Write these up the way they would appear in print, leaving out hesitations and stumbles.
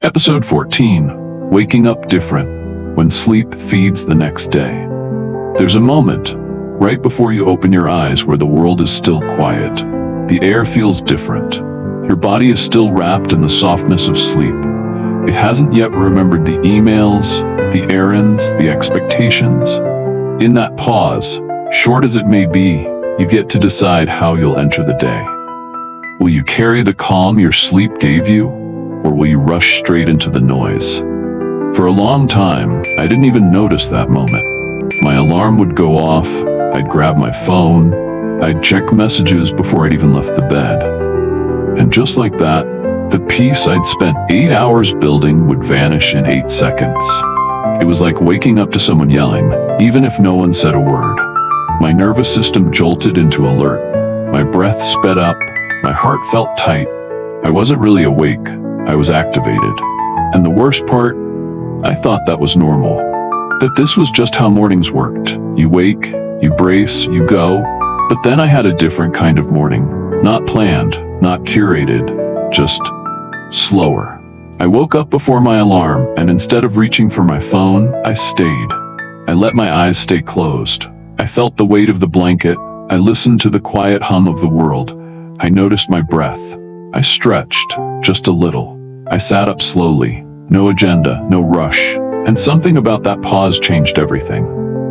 Episode 14, Waking Up Different, When Sleep Feeds the Next Day. There's a moment, right before you open your eyes, where the world is still quiet. The air feels different. Your body is still wrapped in the softness of sleep. It hasn't yet remembered the emails, the errands, the expectations. In that pause, short as it may be, you get to decide how you'll enter the day. Will you carry the calm your sleep gave you, or will you rush straight into the noise? For a long time, I didn't even notice that moment. My alarm would go off, I'd grab my phone, I'd check messages before I'd even left the bed. And just like that, the peace I'd spent 8 hours building would vanish in 8 seconds. It was like waking up to someone yelling, even if no one said a word. My nervous system jolted into alert. My breath sped up. My heart felt tight. I wasn't really awake. I was activated. And the worst part, I thought that was normal. That this was just how mornings worked. You wake, you brace, you go. But then I had a different kind of morning. Not planned, not curated, just slower. I woke up before my alarm, and instead of reaching for my phone, I stayed. I let my eyes stay closed. I felt the weight of the blanket. I listened to the quiet hum of the world. I noticed my breath. I stretched, just a little. I sat up slowly. No agenda, no rush. And something about that pause changed everything.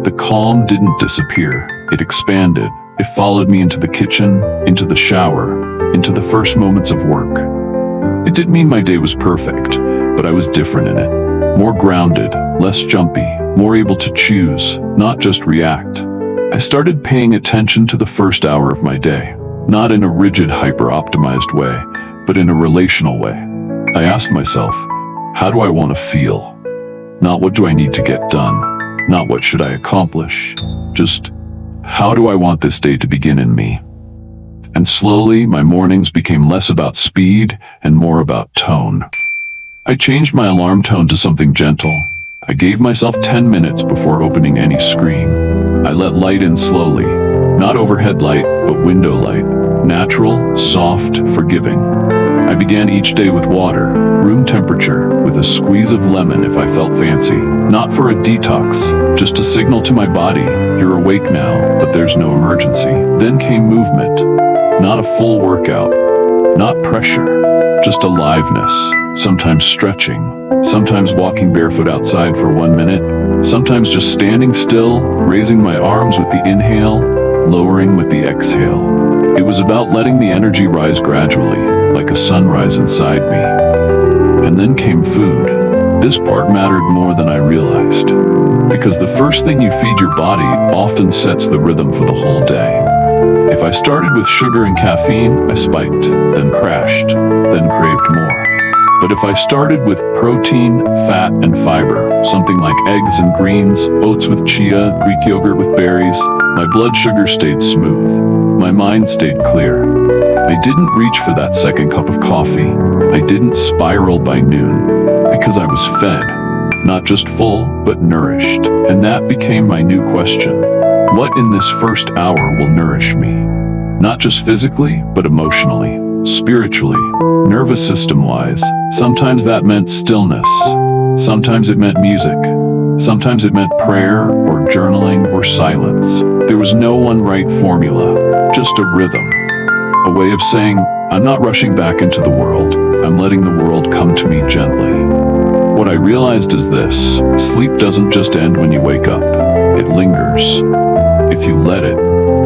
The calm didn't disappear. It expanded. It followed me into the kitchen, into the shower, into the first moments of work. It didn't mean my day was perfect, but I was different in it. More grounded, less jumpy, more able to choose, not just react. I started paying attention to the first hour of my day, not in a rigid, hyper-optimized way, but in a relational way. I asked myself, how do I want to feel? Not what do I need to get done, not what should I accomplish, just how do I want this day to begin in me? And slowly, my mornings became less about speed and more about tone. I changed my alarm tone to something gentle. I gave myself 10 minutes before opening any screen. I let light in slowly, not overhead light, but window light. Natural, soft, forgiving. I began each day with water, room temperature, with a squeeze of lemon if I felt fancy. Not for a detox, just a signal to my body, you're awake now, but there's no emergency. Then came movement. Not a full workout, not pressure, just aliveness. Sometimes stretching, sometimes walking barefoot outside for 1 minute, sometimes just standing still, raising my arms with the inhale, lowering with the exhale. It was about letting the energy rise gradually, like a sunrise inside me. And then came food. This part mattered more than I realized, because the first thing you feed your body often sets the rhythm for the whole day. If I started with sugar and caffeine, I spiked, then crashed, then craved more. But if I started with protein, fat, and fiber, something like eggs and greens, oats with chia, Greek yogurt with berries, my blood sugar stayed smooth. My mind stayed clear. I didn't reach for that second cup of coffee. I didn't spiral by noon, because I was fed. Not just full, but nourished. And that became my new question. What in this first hour will nourish me? Not just physically, but emotionally, spiritually, nervous system-wise. Sometimes that meant stillness. Sometimes it meant music. Sometimes it meant prayer or journaling or silence. There was no one right formula, just a rhythm. A way of saying, I'm not rushing back into the world. I'm letting the world come to me gently. What I realized is this: sleep doesn't just end when you wake up. It lingers. If you let it,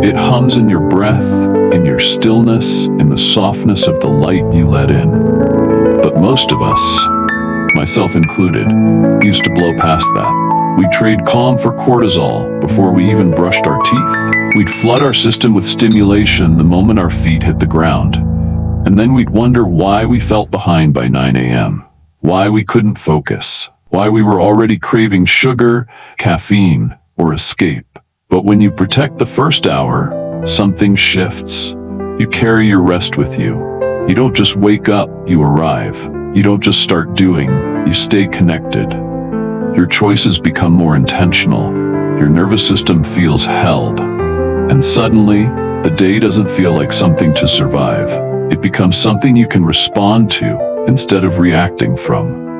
it hums in your breath, in your stillness, in the softness of the light you let in. But most of us, myself included, used to blow past that. We'd trade calm for cortisol before we even brushed our teeth. We'd flood our system with stimulation the moment our feet hit the ground. And then we'd wonder why we felt behind by 9 a.m., why we couldn't focus, why we were already craving sugar, caffeine, or escape. But when you protect the first hour, something shifts. You carry your rest with you. You don't just wake up, you arrive. You don't just start doing, you stay connected. Your choices become more intentional. Your nervous system feels held. And suddenly, the day doesn't feel like something to survive. It becomes something you can respond to instead of reacting from.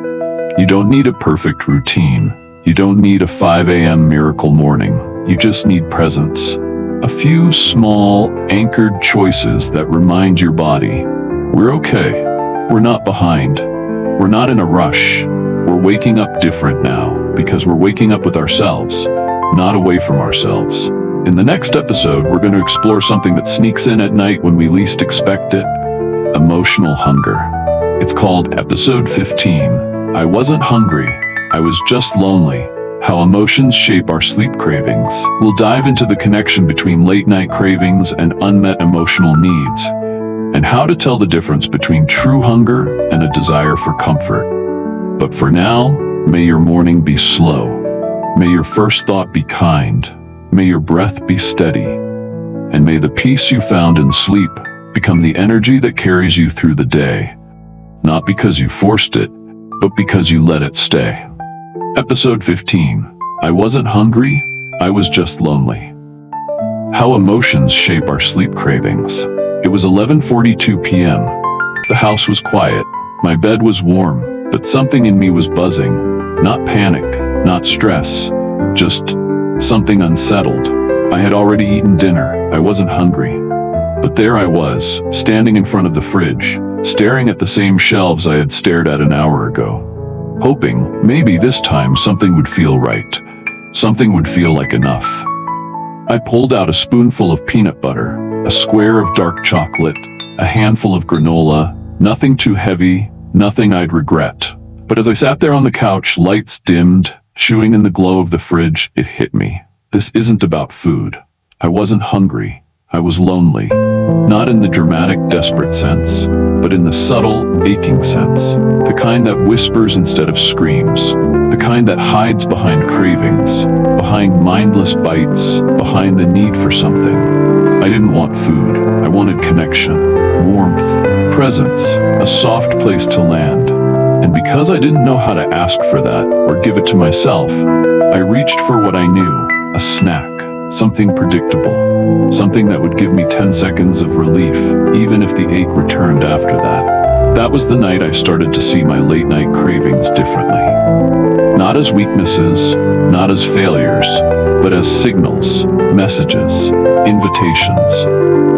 You don't need a perfect routine. You don't need a 5 a.m. miracle morning. You just need presence. A few small, anchored choices that remind your body, we're okay. We're not behind. We're not in a rush. We're waking up different now because we're waking up with ourselves, not away from ourselves. In the next episode, we're going to explore something that sneaks in at night when we least expect it: emotional hunger. It's called Episode 15. I wasn't hungry. I was just lonely. How emotions shape our sleep cravings. We'll dive into the connection between late-night cravings and unmet emotional needs, and how to tell the difference between true hunger and a desire for comfort. But for now, may your morning be slow. May your first thought be kind. May your breath be steady. And may the peace you found in sleep become the energy that carries you through the day. Not because you forced it, but because you let it stay. Episode 15. I wasn't hungry, I was just lonely. How emotions shape our sleep cravings. It was 11:42 p.m. The house was quiet. My bed was warm, but something in me was buzzing. Not panic, not stress, just something unsettled. I had already eaten dinner. I wasn't hungry. But there I was, standing in front of the fridge, staring at the same shelves I had stared at an hour ago, hoping maybe this time something would feel right. Something would feel like enough. I pulled out a spoonful of peanut butter, a square of dark chocolate, a handful of granola, nothing too heavy, nothing I'd regret. But as I sat there on the couch, lights dimmed, chewing in the glow of the fridge, it hit me. This isn't about food. I wasn't hungry. I was lonely. Not in the dramatic, desperate sense, but in the subtle, aching sense. The kind that whispers instead of screams. The kind that hides behind cravings, behind mindless bites, behind the need for something. I didn't want food. I wanted connection, warmth, presence, a soft place to land. And because I didn't know how to ask for that or give it to myself, I reached for what I knew, a snack, something predictable, something that would give me 10 seconds of relief, even if the ache returned after that. That was the night I started to see my late-night cravings differently. Not as weaknesses, not as failures, but as signals, messages, invitations.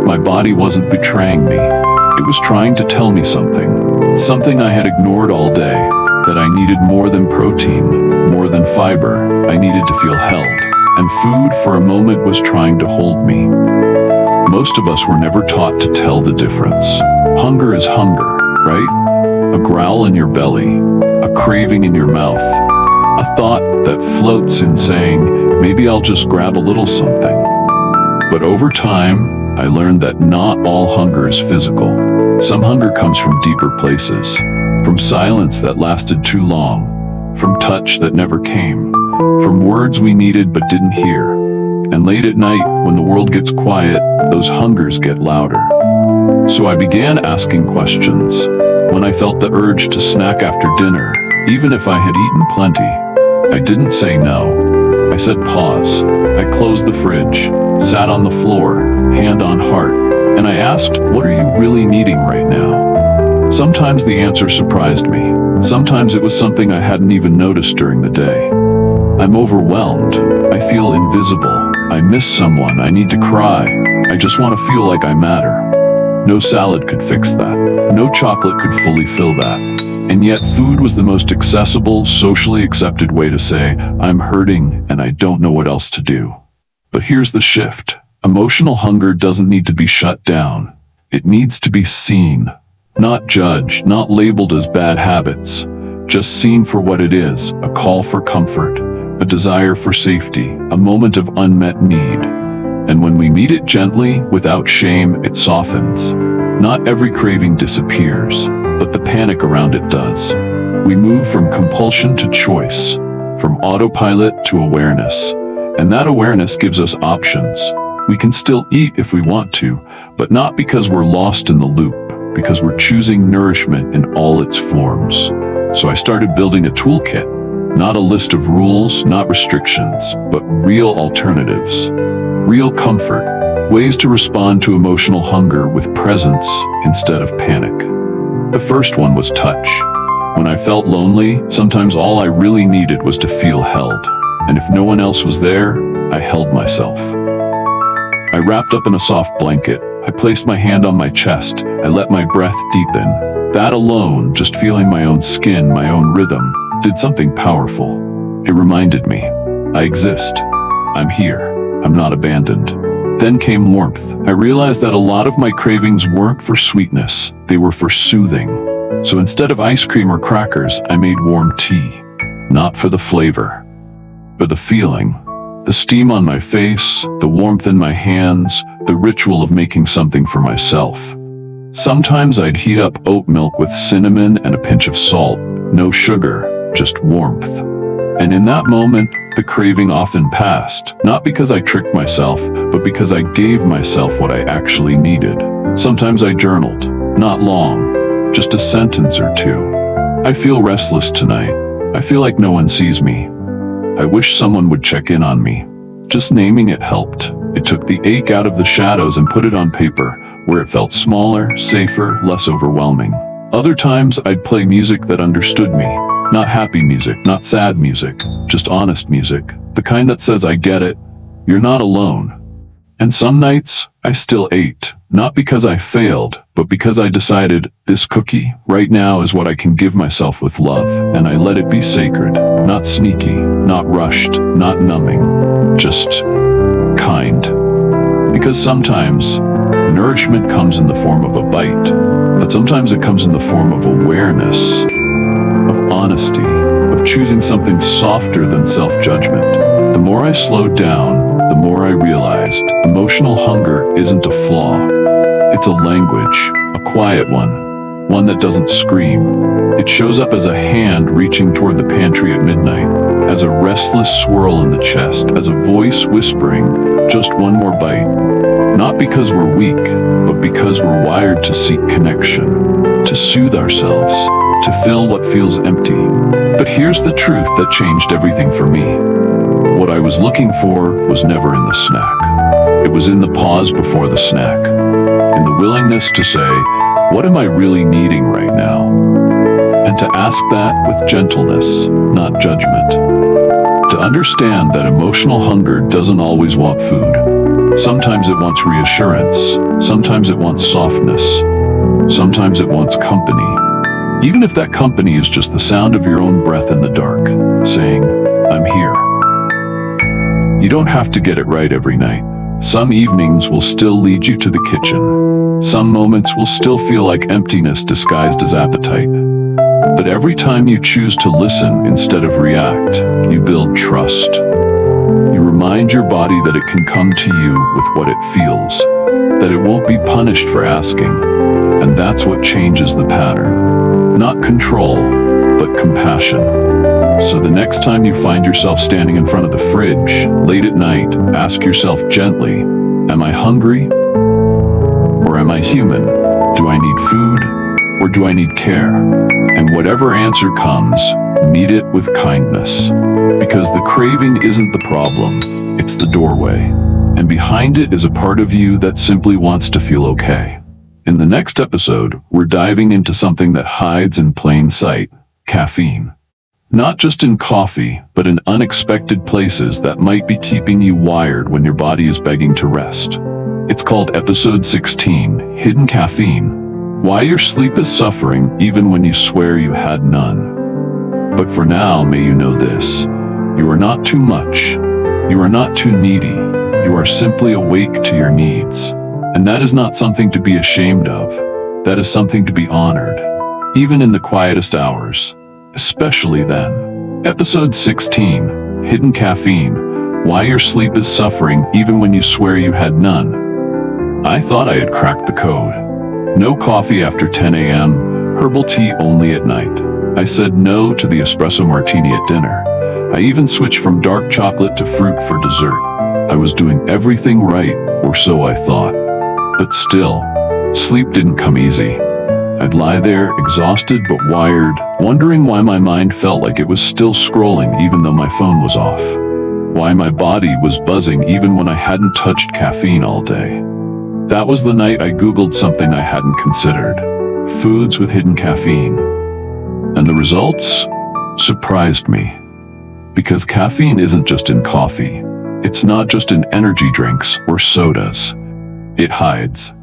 My body wasn't betraying me. It was trying to tell me something I had ignored all day, that I needed more than protein, more than fiber. I needed to feel held, and food for a moment was trying to hold me. Most of us were never taught to tell the difference. Hunger is hunger, right? A growl in your belly, a craving in your mouth, a thought that floats in saying, maybe I'll just grab a little something. But over time, I learned that not all hunger is physical. Some hunger comes from deeper places, from silence that lasted too long, from touch that never came, from words we needed but didn't hear. And late at night, when the world gets quiet, those hungers get louder. So I began asking questions. When I felt the urge to snack after dinner, even if I had eaten plenty, I didn't say no. I said pause. I closed the fridge, sat on the floor, hand on heart, and I asked, what are you really needing right now? Sometimes the answer surprised me. Sometimes it was something I hadn't even noticed during the day. I'm overwhelmed. I feel invisible. I miss someone. I need to cry. I just want to feel like I matter. No salad could fix that. No chocolate could fully fill that. And yet food was the most accessible, socially accepted way to say, I'm hurting and I don't know what else to do. But here's the shift. Emotional hunger doesn't need to be shut down. It needs to be seen. Not judged, not labeled as bad habits. Just seen for what it is, a call for comfort, a desire for safety, a moment of unmet need. And when we meet it gently, without shame, it softens. Not every craving disappears, but the panic around it does. We move from compulsion to choice, from autopilot to awareness. And that awareness gives us options. We can still eat if we want to, but not because we're lost in the loop, because we're choosing nourishment in all its forms. So I started building a toolkit, not a list of rules, not restrictions, but real alternatives, real comfort, ways to respond to emotional hunger with presence instead of panic. The first one was touch. When I felt lonely, sometimes all I really needed was to feel held. And if no one else was there, I held myself. I wrapped up in a soft blanket. I placed my hand on my chest. I let my breath deepen. That alone, just feeling my own skin, my own rhythm, did something powerful. It reminded me, I exist. I'm here. I'm not abandoned. Then came warmth. I realized that a lot of my cravings weren't for sweetness. They were for soothing. So instead of ice cream or crackers, I made warm tea. Not for the flavor, but the feeling. The steam on my face, the warmth in my hands, the ritual of making something for myself. Sometimes I'd heat up oat milk with cinnamon and a pinch of salt. No sugar, just warmth. And in that moment, the craving often passed. Not because I tricked myself, but because I gave myself what I actually needed. Sometimes I journaled. Not long, just a sentence or two. I feel restless tonight. I feel like no one sees me. I wish someone would check in on me. Just naming it helped. It took the ache out of the shadows and put it on paper, where it felt smaller, safer, less overwhelming. Other times, I'd play music that understood me. Not happy music, not sad music, just honest music. The kind that says, I get it, you're not alone. And some nights, I still ate. Not because I failed, but because I decided, this cookie, right now, is what I can give myself with love. And I let it be sacred. Not sneaky, not rushed, not numbing. Just kind. Because sometimes, nourishment comes in the form of a bite. But sometimes it comes in the form of awareness, of honesty, of choosing something softer than self-judgment. The more I slowed down, the more I realized emotional hunger isn't a flaw. It's a language, a quiet one that doesn't scream. It shows up as a hand reaching toward the pantry at midnight, as a restless swirl in the chest, as a voice whispering, just one more bite. Not because we're weak, but because we're wired to seek connection, to soothe ourselves, to fill what feels empty. But here's the truth that changed everything for me. What I was looking for was never in the snack. It was in the pause before the snack, in the willingness to say, what am I really needing right now? And to ask that with gentleness, not judgment. To understand that emotional hunger doesn't always want food. Sometimes it wants reassurance. Sometimes it wants softness. Sometimes it wants company. Even if that company is just the sound of your own breath in the dark, saying, I'm here. You don't have to get it right every night. Some evenings will still lead you to the kitchen. Some moments will still feel like emptiness disguised as appetite. But every time you choose to listen instead of react, you build trust. You remind your body that it can come to you with what it feels, that it won't be punished for asking. And that's what changes the pattern. Not control, but compassion. So the next time you find yourself standing in front of the fridge, late at night, ask yourself gently, am I hungry? Or am I human? Do I need food? Or do I need care? And whatever answer comes, meet it with kindness. Because the craving isn't the problem, it's the doorway. And behind it is a part of you that simply wants to feel okay. In the next episode, we're diving into something that hides in plain sight, caffeine. Not just in coffee, but in unexpected places that might be keeping you wired when your body is begging to rest. It's called Episode 16, Hidden Caffeine. Why your sleep is suffering even when you swear you had none. But for now, may you know this. You are not too much. You are not too needy. You are simply awake to your needs. And that is not something to be ashamed of. That is something to be honored, even in the quietest hours. Especially then. Episode 16, Hidden Caffeine. Why your sleep is suffering even when you swear you had none. I thought I had cracked the code. No coffee after 10 a.m., herbal tea only at night. I said no to the espresso martini at dinner. I even switched from dark chocolate to fruit for dessert. I was doing everything right, or so I thought. But still, sleep didn't come easy. I'd lie there, exhausted but wired, wondering why my mind felt like it was still scrolling even though my phone was off. Why my body was buzzing even when I hadn't touched caffeine all day. That was the night I Googled something I hadn't considered. Foods with hidden caffeine. And the results surprised me. Because caffeine isn't just in coffee. It's not just in energy drinks or sodas. It hides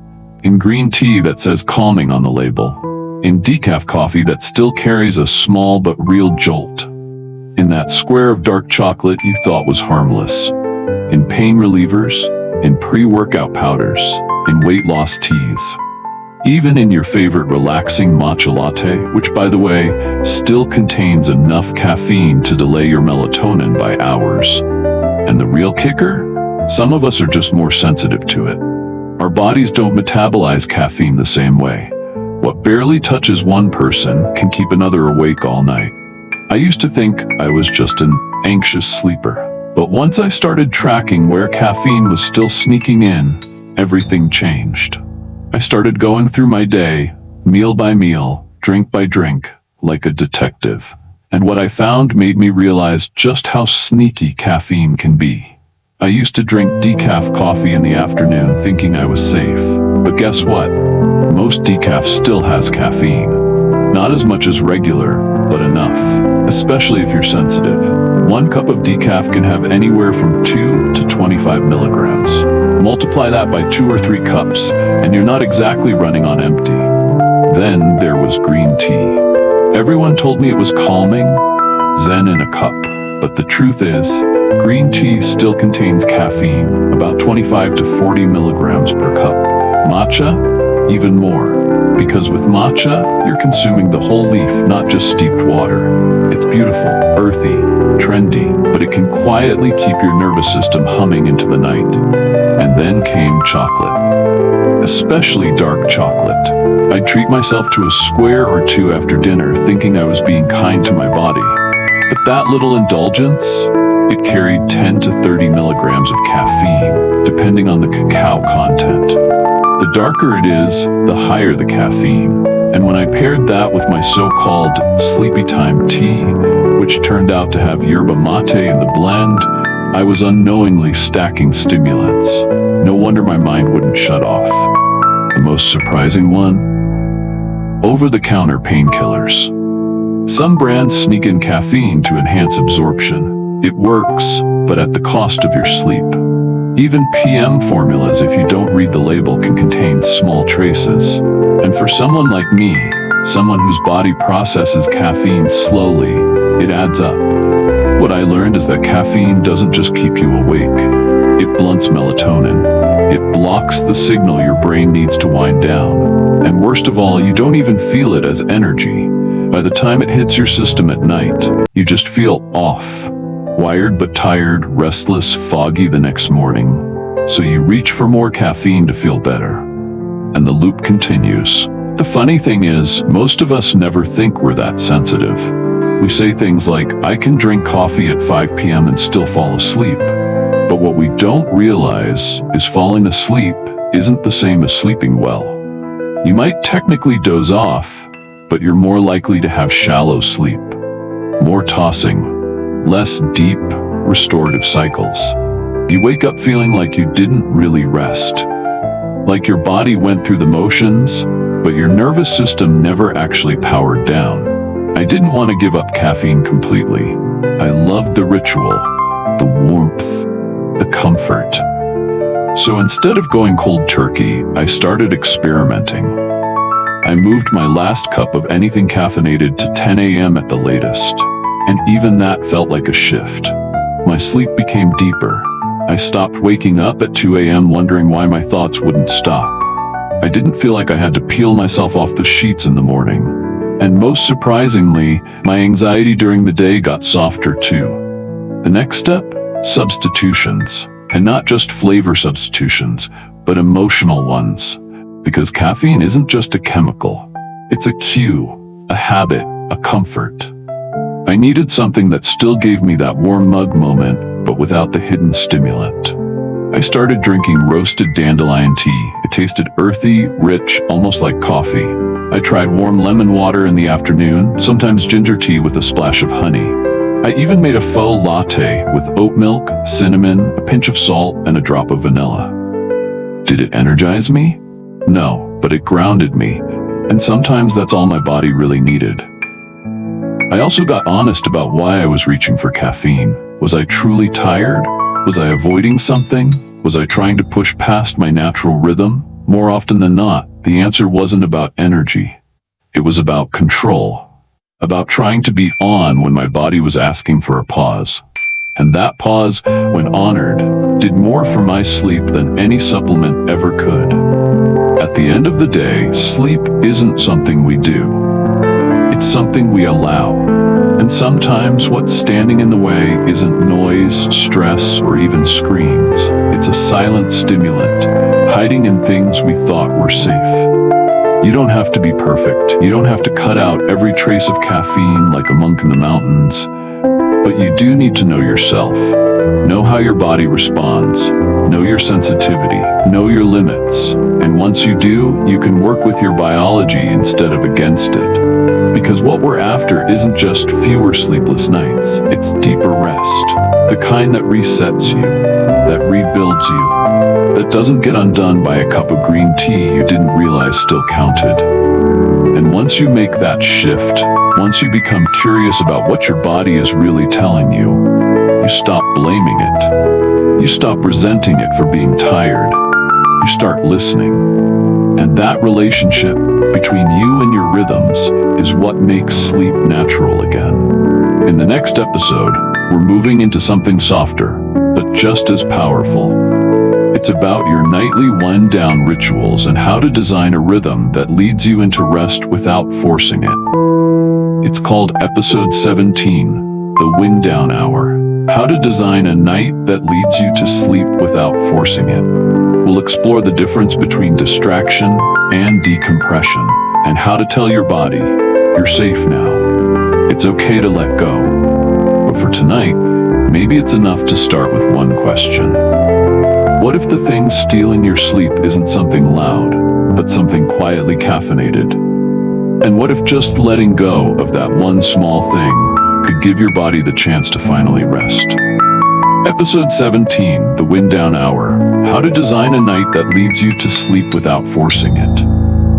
in green tea that says calming on the label, in decaf coffee that still carries a small but real jolt, in that square of dark chocolate you thought was harmless, in pain relievers, in pre-workout powders, in weight loss teas, even in your favorite relaxing matcha latte, which, by the way, still contains enough caffeine to delay your melatonin by hours. And the real kicker? Some of us are just more sensitive to it. Our bodies don't metabolize caffeine the same way. What barely touches one person can keep another awake all night. I used to think I was just an anxious sleeper. But once I started tracking where caffeine was still sneaking in, everything changed. I started going through my day, meal by meal, drink by drink, like a detective. And what I found made me realize just how sneaky caffeine can be. I used to drink decaf coffee in the afternoon thinking I was safe. But guess what? Most decaf still has caffeine. Not as much as regular, but enough. Especially if you're sensitive. 1 cup of decaf can have anywhere from 2 to 25 milligrams. Multiply that by 2 or 3 cups, and you're not exactly running on empty. Then there was green tea. Everyone told me it was calming, zen in a cup. But the truth is, green tea still contains caffeine, about 25 to 40 milligrams per cup. Matcha? Even more. Because with matcha, you're consuming the whole leaf, not just steeped water. It's beautiful, earthy, trendy, but it can quietly keep your nervous system humming into the night. And then came chocolate. Especially dark chocolate. I'd treat myself to a square or 2 after dinner, thinking I was being kind to my body. But that little indulgence, it carried 10 to 30 milligrams of caffeine, depending on the cacao content. The darker it is, the higher the caffeine. And when I paired that with my so-called sleepy time tea, which turned out to have yerba mate in the blend, I was unknowingly stacking stimulants. No wonder my mind wouldn't shut off. The most surprising one? Over-the-counter painkillers. Some brands sneak in caffeine to enhance absorption. It works, but at the cost of your sleep. Even PM formulas, if you don't read the label, can contain small traces. And for someone like me, someone whose body processes caffeine slowly, it adds up. What I learned is that caffeine doesn't just keep you awake. It blunts melatonin. It blocks the signal your brain needs to wind down. And worst of all, you don't even feel it as energy. By the time it hits your system at night, you just feel off. Wired but tired, restless, foggy the next morning. So you reach for more caffeine to feel better. And the loop continues. The funny thing is, most of us never think we're that sensitive. We say things like, I can drink coffee at 5 p.m. and still fall asleep. But what we don't realize is falling asleep isn't the same as sleeping well. You might technically doze off, but you're more likely to have shallow sleep, more tossing, less deep, restorative cycles. You wake up feeling like you didn't really rest, like your body went through the motions, but your nervous system never actually powered down. I didn't want to give up caffeine completely. I loved the ritual, the warmth, the comfort. So instead of going cold turkey, I started experimenting. I moved my last cup of anything caffeinated to 10 a.m. at the latest, and even that felt like a shift. My sleep became deeper. I stopped waking up at 2 a.m. wondering why my thoughts wouldn't stop. I didn't feel like I had to peel myself off the sheets in the morning. And most surprisingly, my anxiety during the day got softer too. The next step? Substitutions. And not just flavor substitutions, but emotional ones. Because caffeine isn't just a chemical. It's a cue, a habit, a comfort. I needed something that still gave me that warm mug moment, but without the hidden stimulant. I started drinking roasted dandelion tea. It tasted earthy, rich, almost like coffee. I tried warm lemon water in the afternoon, sometimes ginger tea with a splash of honey. I even made a faux latte with oat milk, cinnamon, a pinch of salt, and a drop of vanilla. Did it energize me? No, but it grounded me, and sometimes that's all my body really needed. I also got honest about why I was reaching for caffeine. Was I truly tired? Was I avoiding something? Was I trying to push past my natural rhythm? More often than not, the answer wasn't about energy. It was about control. About trying to be on when my body was asking for a pause. And that pause, when honored, did more for my sleep than any supplement ever could. At the end of the day, sleep isn't something we do. It's something we allow. And sometimes what's standing in the way isn't noise, stress, or even screens. It's a silent stimulant, hiding in things we thought were safe. You don't have to be perfect. You don't have to cut out every trace of caffeine like a monk in the mountains. But you do need to know yourself. Know how your body responds. Know your sensitivity. Know your limits. And once you do, you can work with your biology instead of against it. Because what we're after isn't just fewer sleepless nights. It's deeper rest. The kind that resets you, that rebuilds you, that doesn't get undone by a cup of green tea you didn't realize still counted. And once you make that shift, once you become curious about what your body is really telling you, you stop blaming it. You stop resenting it for being tired. You start listening. And that relationship between you and your rhythms is what makes sleep natural again. In the next episode, we're moving into something softer, but just as powerful. It's about your nightly wind-down rituals and how to design a rhythm that leads you into rest without forcing it. It's called Episode 17, The Wind-Down Hour. How to design a night that leads you to sleep without forcing it. We'll explore the difference between distraction and decompression, and how to tell your body, you're safe now. It's okay to let go. But for tonight, maybe it's enough to start with one question. What if the thing stealing your sleep isn't something loud, but something quietly caffeinated? And what if just letting go of that one small thing could give your body the chance to finally rest? Episode 17, The Wind-Down Hour. How to design a night that leads you to sleep without forcing it.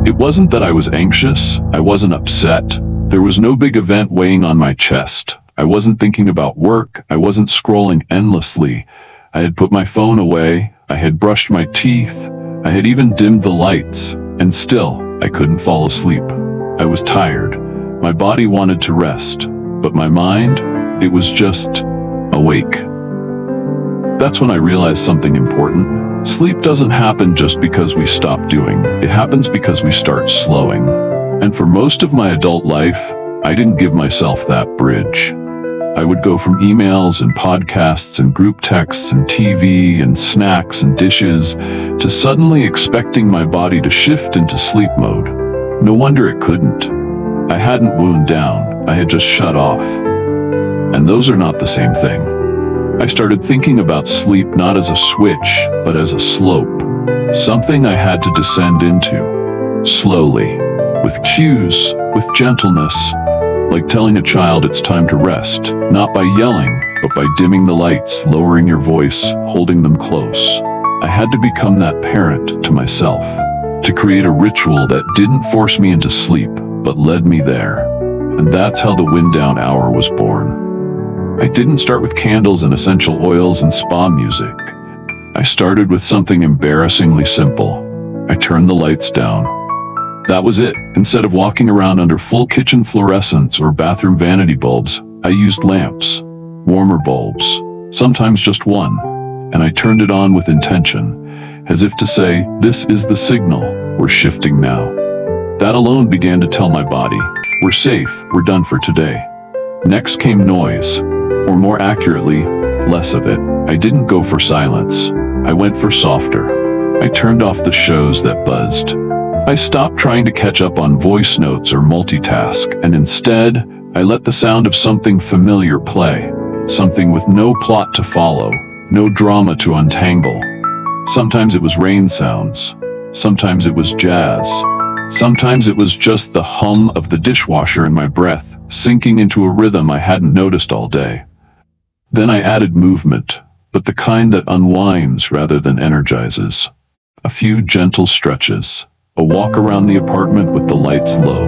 It wasn't that I was anxious. I wasn't upset. There was no big event weighing on my chest. I wasn't thinking about work. I wasn't scrolling endlessly. I had put my phone away. I had brushed my teeth. I had even dimmed the lights. And still, I couldn't fall asleep. I was tired. My body wanted to rest. But my mind, it was just awake. That's when I realized something important. Sleep doesn't happen just because we stop doing. It happens because we start slowing. And for most of my adult life, I didn't give myself that bridge. I would go from emails and podcasts and group texts and TV and snacks and dishes to suddenly expecting my body to shift into sleep mode. No wonder it couldn't. I hadn't wound down. I had just shut off. And those are not the same thing. I started thinking about sleep not as a switch, but as a slope. Something I had to descend into. Slowly. With cues, with gentleness. Like telling a child it's time to rest. Not by yelling, but by dimming the lights, lowering your voice, holding them close. I had to become that parent to myself. To create a ritual that didn't force me into sleep, but led me there. And that's how the Wind-Down Hour was born. I didn't start with candles and essential oils and spa music. I started with something embarrassingly simple. I turned the lights down. That was it. Instead of walking around under full kitchen fluorescents or bathroom vanity bulbs, I used lamps, warmer bulbs, sometimes just one, and I turned it on with intention, as if to say, this is the signal, we're shifting now. That alone began to tell my body, we're safe, we're done for today. Next came noise. Or more accurately, less of it. I didn't go for silence. I went for softer. I turned off the shows that buzzed. I stopped trying to catch up on voice notes or multitask, and instead, I let the sound of something familiar play. Something with no plot to follow, no drama to untangle. Sometimes it was rain sounds. Sometimes it was jazz. Sometimes it was just the hum of the dishwasher in my breath, sinking into a rhythm I hadn't noticed all day. Then I added movement, but the kind that unwinds rather than energizes. A few gentle stretches, a walk around the apartment with the lights low.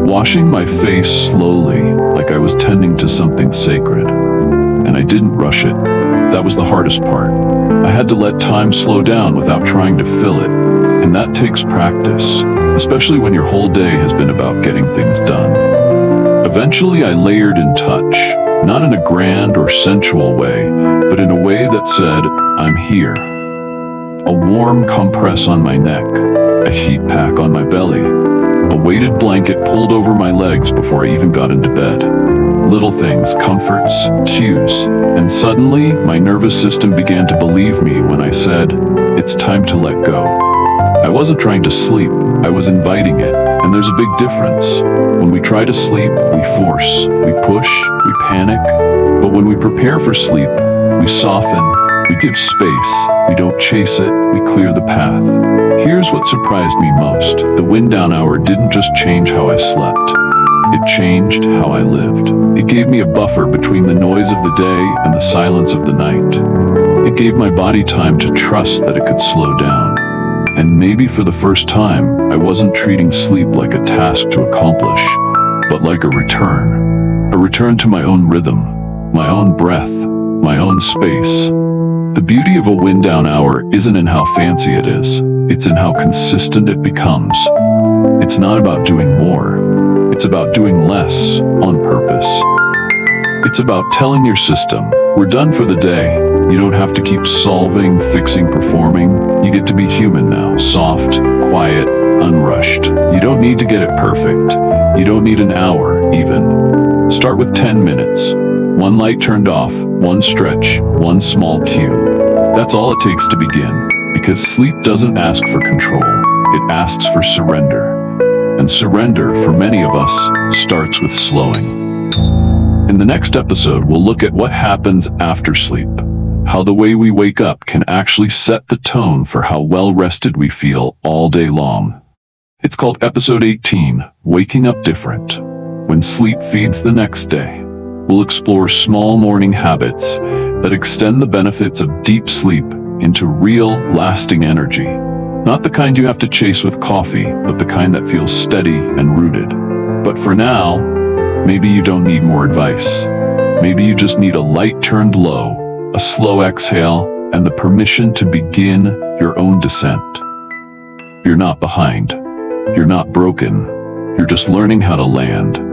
washing my face slowly, like I was tending to something sacred. And I didn't rush it. That was the hardest part. I had to let time slow down without trying to fill it. And that takes practice, especially when your whole day has been about getting things done. Eventually, I layered in touch, not in a grand or sensual way, but in a way that said, I'm here. A warm compress on my neck, a heat pack on my belly, a weighted blanket pulled over my legs before I even got into bed. Little things, comforts, cues, and suddenly my nervous system began to believe me when I said, it's time to let go. I wasn't trying to sleep, I was inviting it, and there's a big difference. When we try to sleep, we force, we push, we panic, but when we prepare for sleep, we soften, we give space, we don't chase it, we clear the path. Here's what surprised me most. The wind down hour didn't just change how I slept. It changed how I lived. It gave me a buffer between the noise of the day and the silence of the night. It gave my body time to trust that it could slow down. And maybe for the first time, I wasn't treating sleep like a task to accomplish, but like a return to my own rhythm, my own breath, my own space. The beauty of a wind down hour isn't in how fancy it is, it's in how consistent it becomes. It's not about doing more, it's about doing less on purpose. It's about telling your system, we're done for the day. You don't have to keep solving, fixing, performing. You get to be human now, soft, quiet, unrushed. You don't need to get it perfect. You don't need an hour, even. Start with 10 minutes. One light turned off, one stretch, one small cue. That's all it takes to begin, because sleep doesn't ask for control. It asks for surrender. And surrender, for many of us, starts with slowing. In the next episode, we'll look at what happens after sleep. How the way we wake up can actually set the tone for how well rested we feel all day long. It's called Episode 18, Waking Up Different. When sleep feeds the next day. We'll explore small morning habits that extend the benefits of deep sleep into real, lasting energy. Not the kind you have to chase with coffee, but the kind that feels steady and rooted. But for now, maybe you don't need more advice. Maybe you just need a light turned low, a slow exhale, and the permission to begin your own descent. You're not behind. You're not broken. You're just learning how to land.